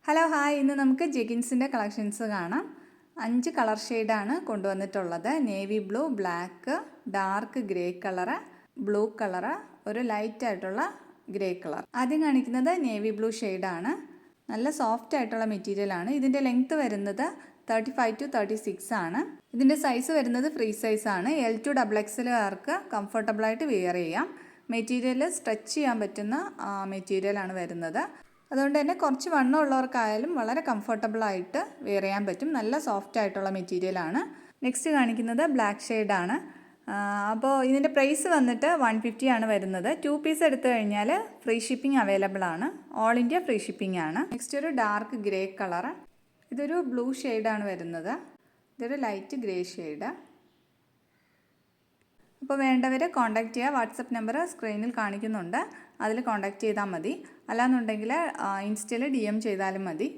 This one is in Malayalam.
ഹലോ ഹായ്, ഇന്ന് നമുക്ക് ജെഗിൻസിൻ്റെ കളക്ഷൻസ് കാണാം. 5 കളർ ഷെയ്ഡാണ് കൊണ്ടുവന്നിട്ടുള്ളത്. Navy blue, black, dark grey colour, blue colour, ഒരു ലൈറ്റ് ആയിട്ടുള്ള ഗ്രേ കളർ. ആദ്യം കാണിക്കുന്നത് നേവി ബ്ലൂ ഷെയ്ഡാണ്. നല്ല സോഫ്റ്റ് ആയിട്ടുള്ള മെറ്റീരിയലാണ്. ഇതിൻ്റെ ലെങ്ത്ത് വരുന്നത് 35 to 36 ആണ്. ഇതിൻ്റെ സൈസ് വരുന്നത് ഫ്രീ സൈസാണ്. L to XXLകാർക്ക് കംഫർട്ടബിളായിട്ട് വെയർ ചെയ്യാം. മെറ്റീരിയൽ സ്ട്രെച്ച് ചെയ്യാൻ പറ്റുന്ന മെറ്റീരിയലാണ് വരുന്നത്. അതുകൊണ്ട് തന്നെ കുറച്ച് വണ്ണമുള്ളവർക്കായാലും വളരെ കംഫർട്ടബിളായിട്ട് വെയർ ചെയ്യാൻ പറ്റും. നല്ല സോഫ്റ്റ് ആയിട്ടുള്ള മെറ്റീരിയലാണ്. നെക്സ്റ്റ് കാണിക്കുന്നത് ബ്ലാക്ക് ഷെയ്ഡാണ്. അപ്പോൾ ഇതിൻ്റെ പ്രൈസ് വന്നിട്ട് 150 ആണ് വരുന്നത്. 2 പീസ് എടുത്തു കഴിഞ്ഞാൽ ഫ്രീ ഷിപ്പിംഗ് അവൈലബിൾ ആണ്. ഓൾ ഇന്ത്യ ഫ്രീ ഷിപ്പിംഗ് ആണ്. നെക്സ്റ്റ് ഒരു ഡാർക്ക് ഗ്രേ കളർ. ഇതൊരു ബ്ലൂ ഷെയ്ഡാണ് വരുന്നത്. ഇതൊരു ലൈറ്റ് ഗ്രേ ഷെയ്ഡ്. അപ്പോൾ വേണ്ടവർ കോൺടാക്റ്റ് ചെയ്യുക. വാട്സപ്പ് നമ്പർ സ്ക്രീനിൽ കാണിക്കുന്നുണ്ട്. അതിൽ കോൺടാക്റ്റ് ചെയ്താൽ മതി. അല്ലാന്നുണ്ടെങ്കിൽ ഇൻസ്റ്റയിൽ DM ചെയ്താലും മതി.